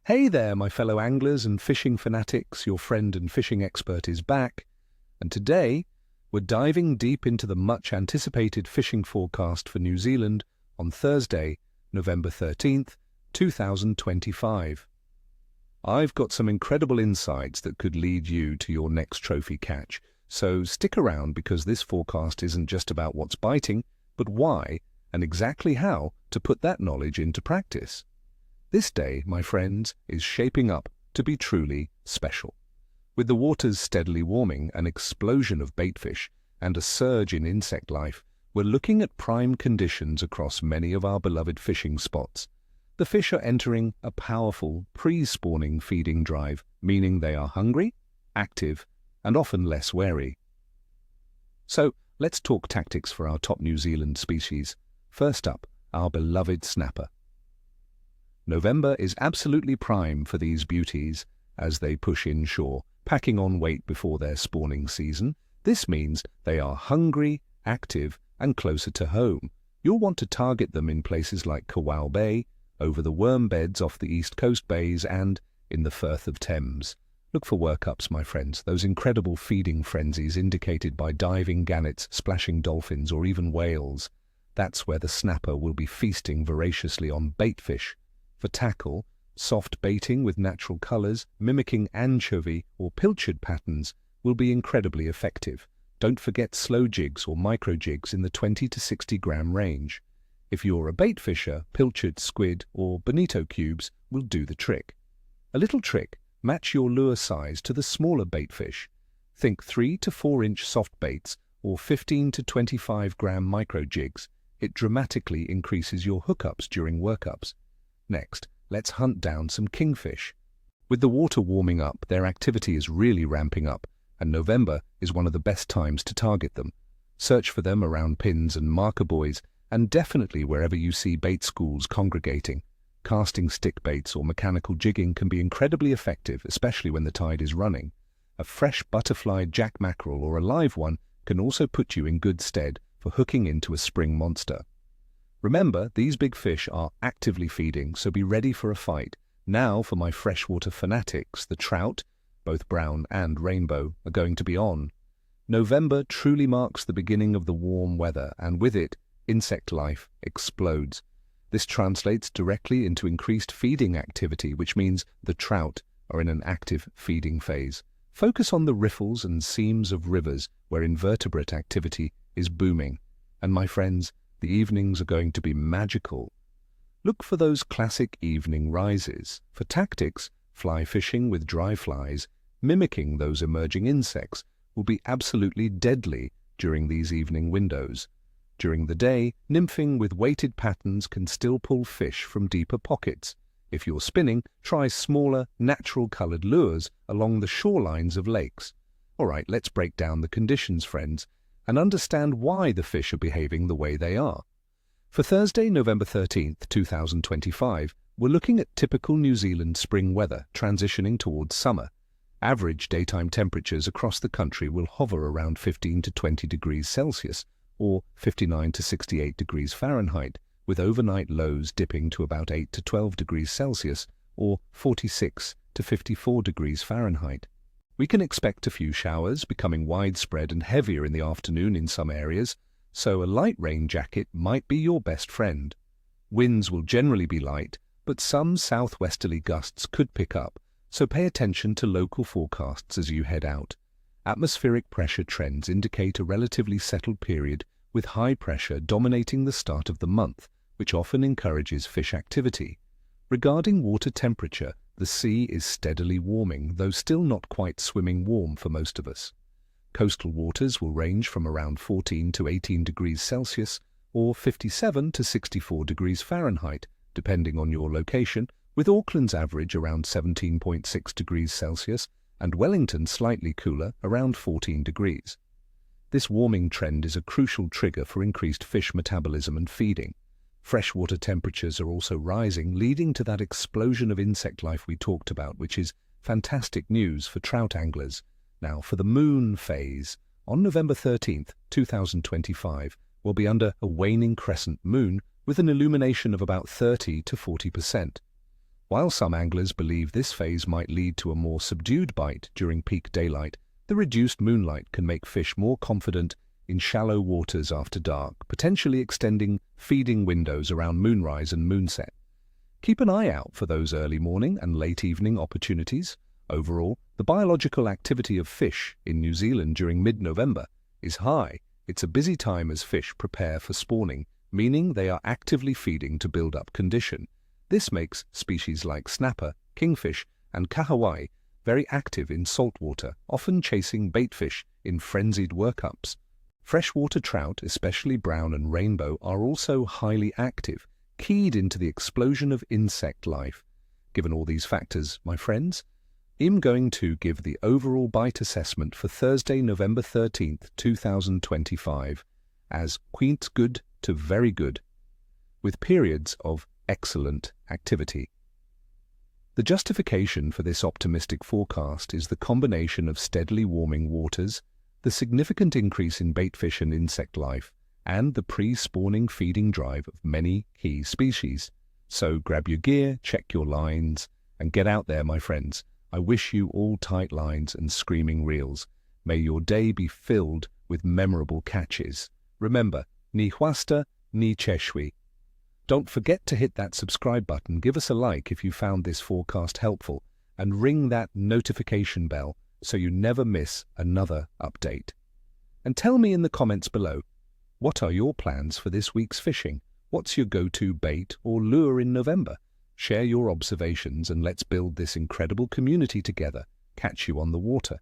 Hey there, my fellow anglers and fishing fanatics, your friend and fishing expert is back, and today we're diving deep into the much-anticipated fishing forecast for New Zealand on Thursday, November 13th, 2025. I've got some incredible insights that could lead you to your next trophy catch, so stick around because this forecast isn't just about what's biting, but why and exactly how to put that knowledge into practice. This day, my friends, is shaping up to be truly special. With the waters steadily warming, an explosion of baitfish, and a surge in insect life, we're looking at prime conditions across many of our beloved fishing spots. The fish are entering a powerful pre-spawning feeding drive, meaning they are hungry, active, and often less wary. So, let's talk tactics for our top New Zealand species. First up, our beloved snapper. November is absolutely prime for these beauties as they push inshore, packing on weight before their spawning season. This means they are hungry, active, and closer to home. You'll want to target them in places like Kowal Bay, over the worm beds off the east coast bays, and in the Firth of Thames. Look for workups, my friends, those incredible feeding frenzies indicated by diving gannets, splashing dolphins, or even whales. That's where the snapper will be feasting voraciously on baitfish. For tackle, soft baiting with natural colors, mimicking anchovy or pilchard patterns will be incredibly effective. Don't forget slow jigs or micro jigs in the 20 to 60 gram range. If you're a bait fisher, pilchard, squid, or bonito cubes will do the trick. A little trick, match your lure size to the smaller baitfish. Think 3 to 4 inch soft baits or 15 to 25 gram micro jigs. It dramatically increases your hookups during workups. Next, let's hunt down some kingfish. With the water warming up, their activity is really ramping up, and November is one of the best times to target them. Search for them around pins and marker buoys, and definitely wherever you see bait schools congregating. Casting stick baits or mechanical jigging can be incredibly effective, especially when the tide is running. A fresh butterfly jack mackerel or a live one can also put you in good stead for hooking into a spring monster. Remember, these big fish are actively feeding, so be ready for a fight. Now for my freshwater fanatics, the trout, both brown and rainbow, are going to be on. November truly marks the beginning of the warm weather, and with it, insect life explodes. This translates directly into increased feeding activity, which means the trout are in an active feeding phase. Focus on the riffles and seams of rivers where invertebrate activity is booming. And my friends, the evenings are going to be magical. Look for those classic evening rises. For tactics, fly fishing with dry flies, mimicking those emerging insects, will be absolutely deadly during these evening windows. During the day, nymphing with weighted patterns can still pull fish from deeper pockets. If you're spinning, try smaller, natural-colored lures along the shorelines of lakes. All right, let's break down the conditions, friends, and understand why the fish are behaving the way they are. For Thursday, November 13th, 2025, we're looking at typical New Zealand spring weather transitioning towards summer. Average daytime temperatures across the country will hover around 15 to 20 degrees Celsius or 59 to 68 degrees Fahrenheit, with overnight lows dipping to about 8 to 12 degrees Celsius or 46 to 54 degrees Fahrenheit. We can expect a few showers, becoming widespread and heavier in the afternoon in some areas, so a light rain jacket might be your best friend. Winds will generally be light, but some southwesterly gusts could pick up, so pay attention to local forecasts as you head out. Atmospheric pressure trends indicate a relatively settled period with high pressure dominating the start of the month, which often encourages fish activity. Regarding water temperature, the sea is steadily warming, though still not quite swimming warm for most of us. Coastal waters will range from around 14 to 18 degrees Celsius or 57 to 64 degrees Fahrenheit, depending on your location, with Auckland's average around 17.6 degrees Celsius and Wellington slightly cooler, around 14 degrees. This warming trend is a crucial trigger for increased fish metabolism and feeding. Freshwater temperatures are also rising, leading to that explosion of insect life we talked about, which is fantastic news for trout anglers. Now, for the moon phase, on November 13th, 2025, we'll be under a waning crescent moon with an illumination of about 30 to 40%. While some anglers believe this phase might lead to a more subdued bite during peak daylight, the reduced moonlight can make fish more confident in shallow waters after dark, potentially extending feeding windows around moonrise and moonset. Keep an eye out for those early morning and late evening opportunities. Overall, the biological activity of fish in New Zealand during mid-November is high. It's a busy time as fish prepare for spawning, meaning they are actively feeding to build up condition. This makes species like snapper, kingfish, and kahawai very active in saltwater, often chasing baitfish in frenzied workups. Freshwater trout, especially brown and rainbow, are also highly active, keyed into the explosion of insect life. Given all these factors, my friends, I'm going to give the overall bite assessment for Thursday, November 13th, 2025 as quite good to very good, with periods of excellent activity. The justification for this optimistic forecast is the combination of steadily warming waters, the significant increase in baitfish and insect life, and the pre-spawning feeding drive of many key species. So grab your gear, check your lines, and get out there, my friends. I wish you all tight lines and screaming reels. May your day be filled with memorable catches. Remember, ni huasta, ni cheshwi. Don't forget to hit that subscribe button, give us a like if you found this forecast helpful, and ring that notification bell so you never miss another update. And tell me in the comments below, what are your plans for this week's fishing? What's your go-to bait or lure in November? Share your observations and let's build this incredible community together. Catch you on the water.